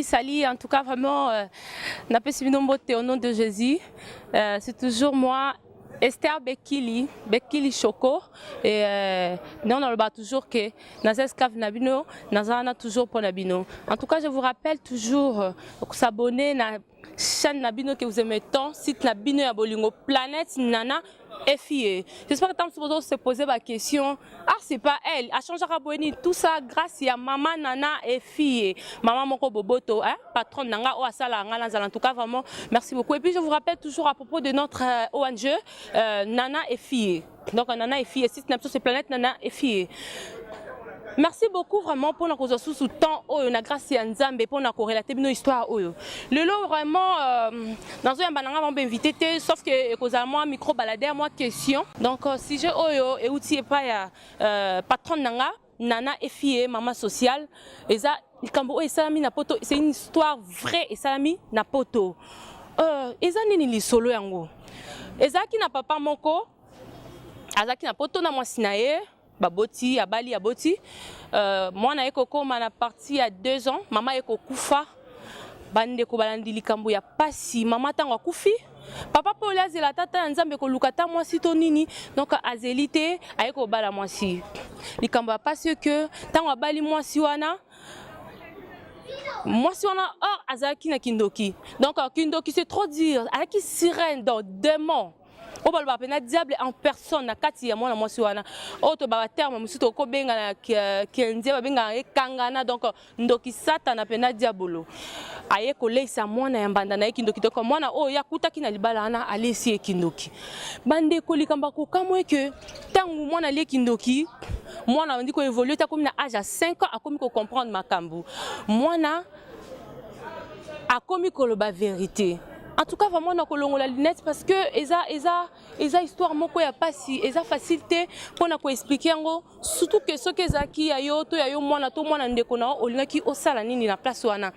Sali, en tout cas vraiment, n'a pas suivi au nom de Jésus. C'est toujours moi, Esther Bekili Choco. Et nous, on le toujours que dans esclave Nabino, nous avons toujours pour Nabino. En tout cas, je vous rappelle toujours s'abonner à la chaîne Nabino que vous aimez tant, site Nabino à Bolingo, planète Nana. FIE. J'espère que tu vas se poser la question. Ah, c'est pas elle. A changé à Boeni. Tout ça grâce à maman Nana et fille. Maman Moko Boboto, hein? Patron Nanga Oasala Ngala. En tout cas, vraiment, merci beaucoup. Et puis, je vous rappelle toujours à propos de notre ONG, Nana et fille. Donc, Nana et fille. Site Napso, c'est planète Nana et fille. Merci beaucoup vraiment pour notre sous temps na grâce à Nzambe pour nous relater nos histoires. Le lot vraiment dans un bananga on invité sauf que cause moi micro balader moi question. Donc si je et outil pas ya patron nanga Nana et fille maman sociale et ça kambo et salami na poto c'est une histoire vraie et salami na poto. Et ça nini li solo yango. Et ça qui na papa moko azaki na poto na moi sinaye baboti abali aboti moi na ekoko mana parti à 2 ans maman ekoko kufa bande ko balandi likambo ya pasi maman tango akufi papa pole azela tata nzambe ko lukata moi sito nini donc azelite ayeko bala moi si likambo ya pasi que tango abali moi si wana or azaki na kindoki donc kindoki c'est trop dire avec sirène dans démon. On va le diable en personne na kati ya mwana mwasi wana auto ba terme musuto ko benga na kenze ba benga kangana donc ndoki satana pena diabolo aye ko leisa mwana ya mbanda na kindoki to mwana o ya kutaki na libala na alesi kindoki bande ko likamba ko kamwe que tangu mwana le kindoki mwana ndi ko évoluer ta comme na âge à 5 ans a komi ko comprendre makambu mwana a komi ko loba vérité. En tout cas, vraiment, on a la lunette parce que eza histoire moko ya pasi, eza facilité pour nous expliquer surtout que ce que zaki ayo to yayo mwana to mwana ndeko na olingaki osala nini na place wana.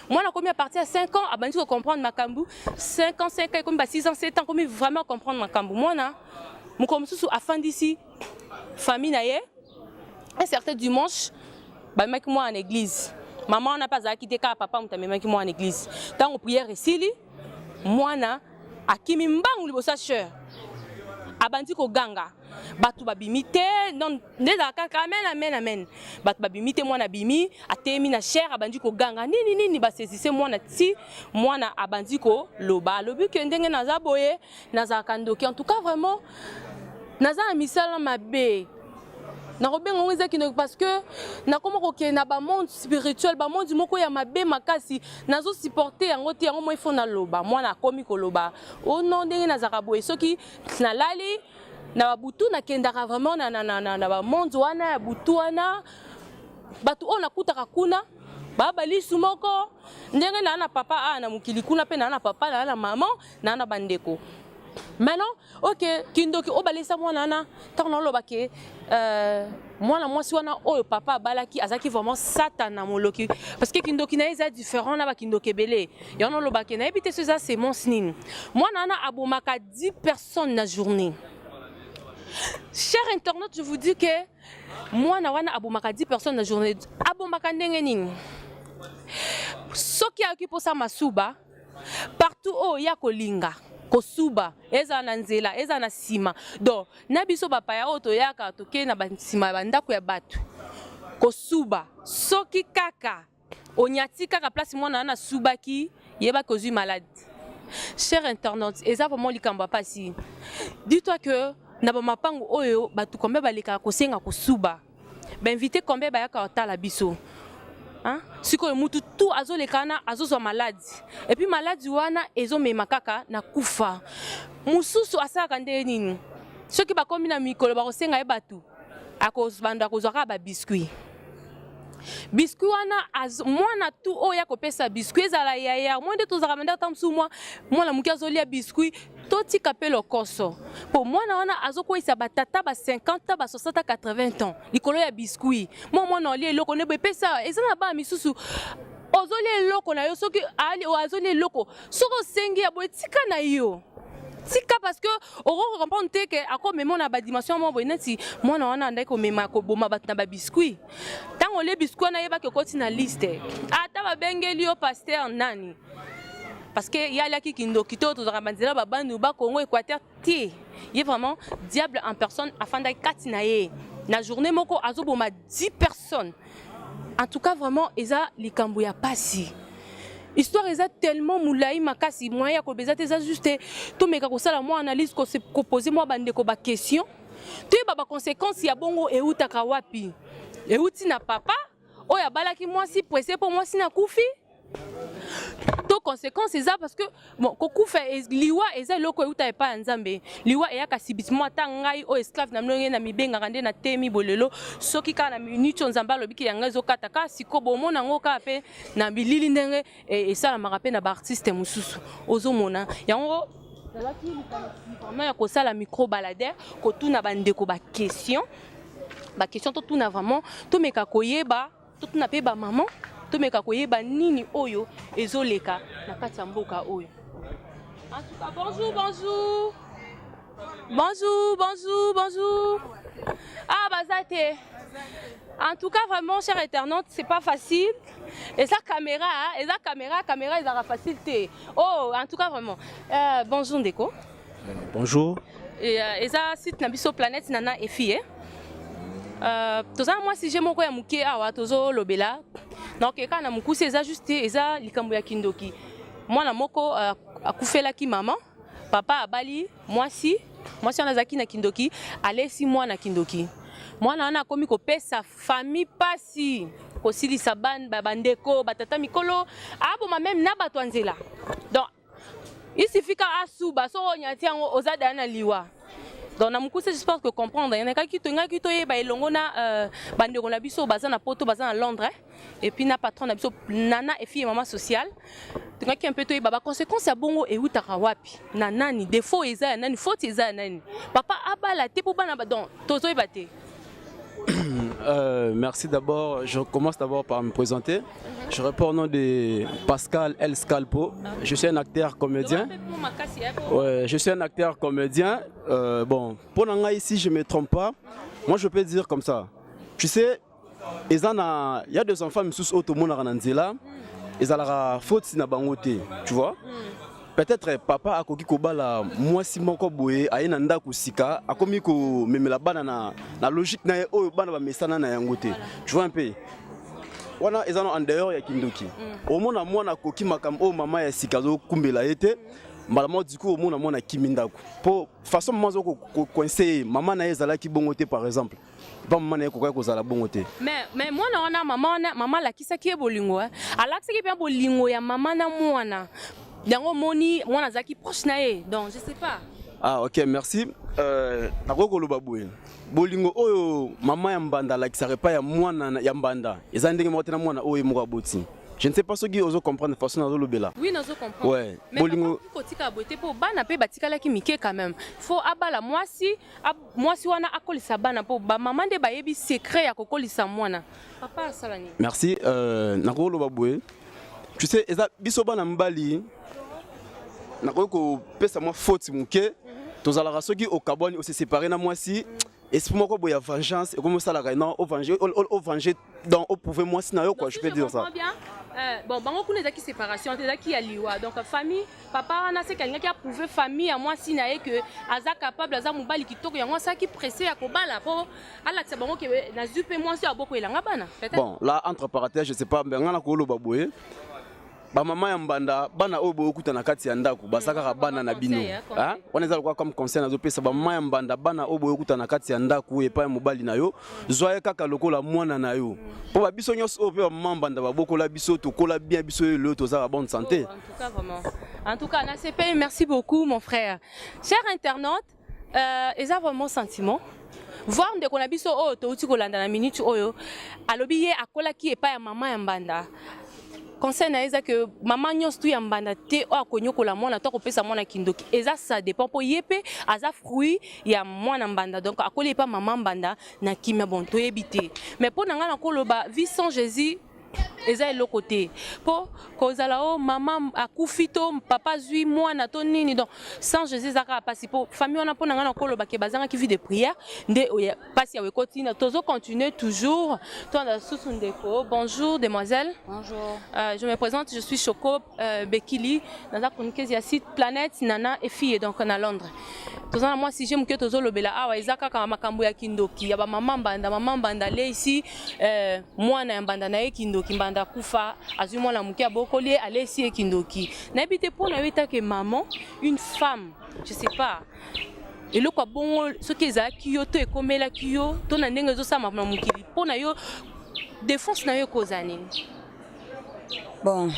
Moi, on a commis à partir de 5 ans, abandi ko comprendre makambu, 5 ans, comme 6 ans, 7 ans, comme vraiment comprendre makambu. Moi na mon comme sous afin d'ici famille naye un certain dimanche, ba mec moi en église. Maman n'a pas quitté car papa m'a mec moi en église. Tant on prière ici mwana akimi mbangu libosa cher abandi ko ganga batu babimite non ndeza kaka amen batu babimite mwana bimi atemi na cher abandi ko ganga nini basesise mwana ti mwana abandi ko loba lobi ke ndenge naza boye naza kandoki en tout cas vraiment naza misala mabe na robengo ngizaki parce que na komoko ke na ba monde spirituel ba monde moko ya mabe makasi nazo supporter yango ti yango moi faut na loba moi na komi ko loba o non ndenge na zakaboye soki na lali na babutu na kendaka vraiment na ba monde wana ya butu wana batu ona kutaka kuna baba lisu moko ndenge na papa na mukili kuna pe na papa na maman na bandeko. Maintenant, ok, kindoki obalisa mwana na tant loba ke mwana mwasi wana oyo papa balaki azaki vraiment satana moloki parce que kindoki na eza différent na ba kindoki belé yono loba ke na ebité ça c'est mon snin mwana na abomaka 10 personnes na journée. Chers internautes, je vous dis que mwana wana abomaka 10 personnes na journée abomaka ndenge nini soki akipo sa masuba partout o ya kolinga kosuba eza na nzela eza na sima donc na biso bapaya oto yaka toke na basima bandako ya batu kosuba soki kaka onyati kaka place mwana na subaki yeba kozui malade. Chers internautes, eza vraiment likamba pasi dis-toi que na ba mapango oyo batu kombe baleka kosenga kosuba ba invité kombe ba yaka otala biso. Hein? Si ko mutu tout azo lekana azo so malade et puis malade wana ezo mema kaka na kufa mususu asaka nde nini soki ba komi na mikolo ba kosenga e batu akozbanda kozwaka ba biscuit wana mwana tout oya kopesa biscuit ezala yaya moi de tozaka menda tamsu mwana muki azolia biscuit toti kapelo koso pour mwana wana azokoisa batata ba 50 ba 60 80 ans likolo ya biscuit mwana oli eloko ne bepesa ezana ba misusu ozoli eloko na yo soki ali ozoli eloko soko sengi ya boetika na yo tika parce que on comprend que à quoi même on a ba dimension mo boy neti moi na wana ndai ko mema ko boma bat na ba biscuit tant on les biscuits na yeba ke koti na liste ata ba bengeli yo pasteur nani parce que y a là qui kindoki to to rabanzela ba bandu ba Congo Équateur ti il est vraiment diable en personne afin d'ai katina ye na journée moko azo boma 10 personnes en tout cas vraiment eza likambo ya pasi. Histoire est tellement moulaï makasi moyen ko bezate za juste to meka ko sala moi analyse ko se proposer moi bande ko ba question to ba conséquences ya bongo e utaka wapi e uti na papa o ya balaki moi si pressé pour moi si na kufi to conséquences eza parce que bon ko kufa liwa eza loko e uta e pa nzambe liwa e ya kasibismo atangai o esclave na mnonge na mibenga rande na temi bolelo soki ka na minute nzamba lobiki yanga zo kataka siko bomona ngo ka pe na bilili ndenge e sala marape na ba artiste mususu ozomona yango zalaki vraiment ya ko sala micro baladaire ko tuna bande ko ba question to tuna vraiment to meka koyeba to tuna pe ba maman to meka koyeba nini oyo ezoleka na kati ya mboka oyo. En tout cas, bonjour. Ah bazate. En tout cas vraiment cher internaute, c'est pas facile. Et sa caméra, caméra ils aura facilité. Oh, en tout cas vraiment. Bonjour Ndeko. Bonjour. Et ça site na biso planète nana efi toza moi si j'ai mon ko ya muke awa tozo lobela. Donc quand na mukusi eza juste eza likambo ya kindoki. Moi na moko akufela ki maman, papa abali mwasi anazaki na kindoki, alesi mwana kindoki. Mwana wana akomi ko pesa famille pasi, ko silisa bandeko, batata mikolo, aboma même na bato nzela. Donc il suffit ka asuba so nyati yango ozada na liwa. Donc na mukusi j'espère que comprendre yana ka kito nga kito ye ba elongo na bandeko na biso baza na poto baza na Londres et puis na patron na biso nana et fille maman sociale tunga ki un peu to baba conséquence ya bongo e utaka wapi na nani défaut eza ya nani faute eza ya nani papa abala te po bana ba donc tozo e baté. Merci d'abord. Je commence d'abord par me présenter. Je réponds au nom de Pascal El Scalpo. Je suis un acteur comédien. Ouais, je suis un acteur comédien. Bon, pour Nanga ici, je ne me trompe pas. Moi, je peux dire comme ça. Tu sais, il y a des enfants qui sont automobiles. Ils ont la faute si na bangote, tu vois. Peut-être papa a koki kobala moi si moko boye ayena ndaku sika akomi ko memela bana na logique na oyo bana ba mesana na yangote. Tu vois un peu. Wana ezano en dehors ya kindoki. Omona mwana koki makambo o mama ya sika zo kumbela ete. Malama du coup omona mwana kimindaku. Po façon maman zo ko coincer maman na ezala ki bongote par exemple. Ba maman na ko zala bongote. Mais moi na maman la kisaki e bolingo. Alakisi ki bolingo ya maman na mwana. Yango moni mwana zaki proche na ye donc je sais pas. Ah OK, merci. Nakoko lo baboué. Bolingo oyo mama ya mbanda la kisare pas ya mwana ya mbanda. Eza ndenge motena mwana oyo mukaboti. Je ne sais pas ce qui oso comprendre façon na lobela. Oui, nazo comprendre. Ouais. Mais bolingo kotika boté po bana pe batikala ki mike quand même. Faut abala mwasi wana akolisa bana po ba maman de bayebi secret ya kokolisa mwana. Papa salani. Merci. Nakoko lo baboué. Tu sais eza biso bana mbali nakoko pesa moi faute muke tozala soki au kaboni aussi séparé na moi si esprit moko boya vengeance et comme ça la non au venger donc au pouvoir moi si na yo quoi je peux dire ça. Bon bango kuna zaki séparation zaki ya liwa donc famille papa na se quelqu'un qui a prouvé famille à moi si na ye que aza capable aza mobali kitoko yango ça qui pressé ya kobala po ala tsa bango ke na zupe moi si aboko elanga bana peut-être. Bon là entre parenthèses je sais pas mais ngana ko lo baboye ba mama ya mbanda bana oyo bokuta na kati ya ndako basaka bana na bino hein on ezala quoi comme conseil nazo pesa ba mama ya mbanda bana oyo bokuta na kati ya ndako e pa mobali na yo zoye kaka lokola mwana na yo po ba biso nyos oyo pe ba mama mbanda ba bokola biso to kola bien biso le to za bonne santé. En tout cas vraiment en tout cas na CP merci beaucoup mon frère. Cher internaute eza vraiment sentiment voir ndeko na biso oyo to uti kolanda na minute oyo alobi ye akola ki e pa ya mama ya mbanda. Conseil na eza que maman nyos tu yambanda te o akonyokola mwana to kopesa mwana kindoki eza ça dépend po yepe aza fruit ya mwana mbanda donc akoli pa maman mbanda na kimia bon to ebité mais pour nanga na koloba vie sans Jésus eza eloko te po kozala o mama akufi to papa zwi mwana to nini donc sans Jésus ezaka pasi po famille wana mpo na nga na kolobaki bazangaki vie de prière nde pasi yawe kotina tozo continuer toujours tona susu ndeko. Bonjour demoiselle. Bonjour. Je me présente, je suis Choco Bekili naza chroniqueuse ya site Planète Nana et Fille donc na Londres. Tozana moi si j'aime que tozo lobela awa ezaka kama makambo ya kindoki ya ba mama mbanda le ici mwana ya mbanda na ye kindoki mbanda kufa azui mwana muke abokoli ale ici kindoki na bité pour na wita que maman une femme je sais pas et le quoi bon ce qui ezaki yo to ekomela kiyo to na ndenge zo sama na mukili pour na yo défense na yo kozani bon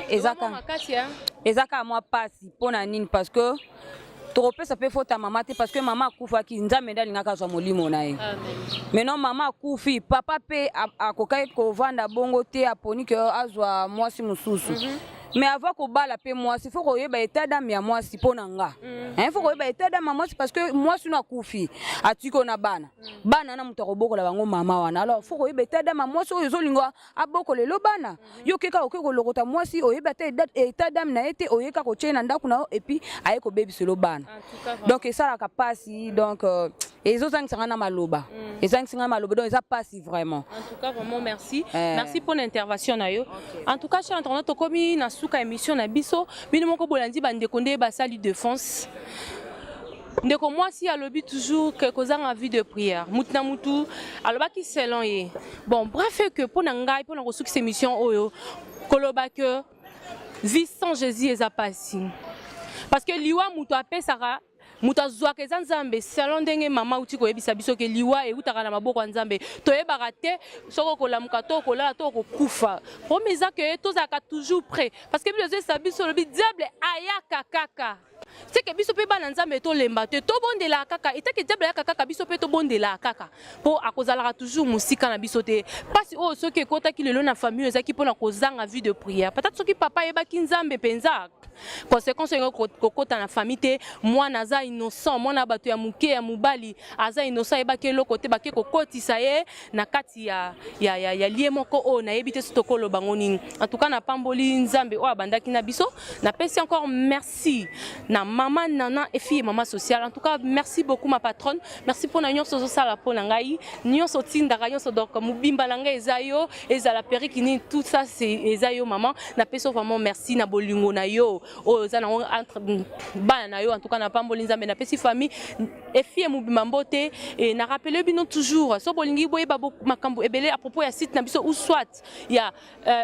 ezaka moi pasi pour na nini parce que trop ça peut faute à maman parce que maman kufa ki nzambe ndalingaka zwa molimo na ye. Mais non maman kufi papa pe akokai ko vanda bongo te aponi que azwa mwasi mususu. Mais avant ko bala pe mwasi faut ko yeba état d'âme ya mwasi pona nga. Hein faut ko yeba état d'âme mwasi parce que mwasi na kufi atiko na bana. Bana na mutako bokola bango mama wana. Alors faut ko yeba état d'âme mwasi oyo zolingwa abokole lo bana. Yo keka okeko lokota mwasi oyeba te état d'âme na été oyeka ko tchena ndaku na et puis aye ko baby selo bana. Donc ça la capacité donc et zo zang na maloba. Et zang na maloba donc ça passe vraiment. En tout cas vraiment merci. Merci pour l'intervention na yo. En tout cas chers internautes komi na suka émission na biso bino moko bolandi bande konde basali défense. Ndeko moi si alobi toujours que kozanga vie de prière. Mutna mutu alobaki selon ye. Bon bref que pour ngai pour na kosuki cette émission oyo koloba que vie sans Jésus eza pasi. Parce que liwa mutu apesaka muta zwaka eza nzambe selon ndenge mama uti koyebisa biso ke liwa eutaka na maboko ya nzambe toyebaka te soko kolamuka to kolala to kokufa promesa ke tozalaka toujours prêt parce que biso ezesa biso lobi diable ayaka kaka c'est que biso pe bana nzambe to lemba te to bondela kaka et que diable ayaka kaka biso pe to bondela kaka po akozalaka toujours musika na biso te parce o soki ekotaki lelo na famille ezaki pona kozanga vie de prière peut-être soki papa yebaki nzambe penza conséquence ngo kokota na famille te moi naza innocent mwana bato ya muke ya mubali aza innocent ebaki eloko te bake kokotisa ye na kati ya lie moko o na yebi te sotokolo bango nini en tout cas na pamboli nzambe o abandaki na biso na pesi encore merci na maman nana et fille maman sociale en tout cas merci beaucoup ma patronne merci pour na nyonso zo sala pour na ngai nyonso tindaka nyonso donc mubimba na ngai ezayo ezala perikini tout ça c'est ezayo maman na pesi vraiment merci na bolingo na yo o za na entre bana na yo en tout cas na pamboli nzambe na pesi famille et fille mubimba mbote et na rappeler bino toujours so bolingi boye ba makambo ebele à propos ya site na biso ou soit ya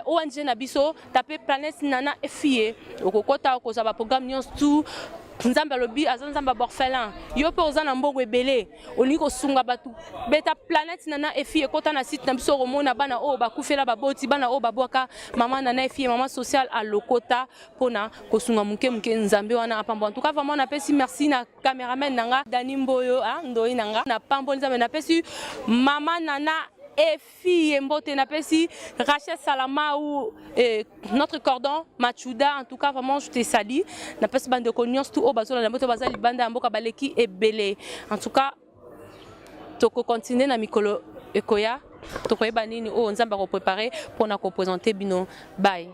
ONG na biso taper Planète Nana et fille okokota ko za ba programme nyonso tout nzambe lobi azanzamba orphelin yo pe ozana mbongo ebele olingi kosunga batu beta Planète Nana et fille ekota na site na biso romona bana o bakufela baboti bana o babwaka mama nana et fille mama sociale à lokota pona kosunga muke nzambe wana apambo en tout cas vraiment na pesi merci na cameraman nanga Dani Mboyo ndoi nanga na pambo nzambe na pesi mama nana et fille mbote na pesi Rachel Salama ou notre cordon Machuda en tout cas vraiment je te salue na pesi bande cognos tout au bazo na moto bazali bande mboka baleki ebele en tout cas toko continuer na mikolo ekoya toko eba nini o nzamba ko préparer pour na ko présenter bino bye.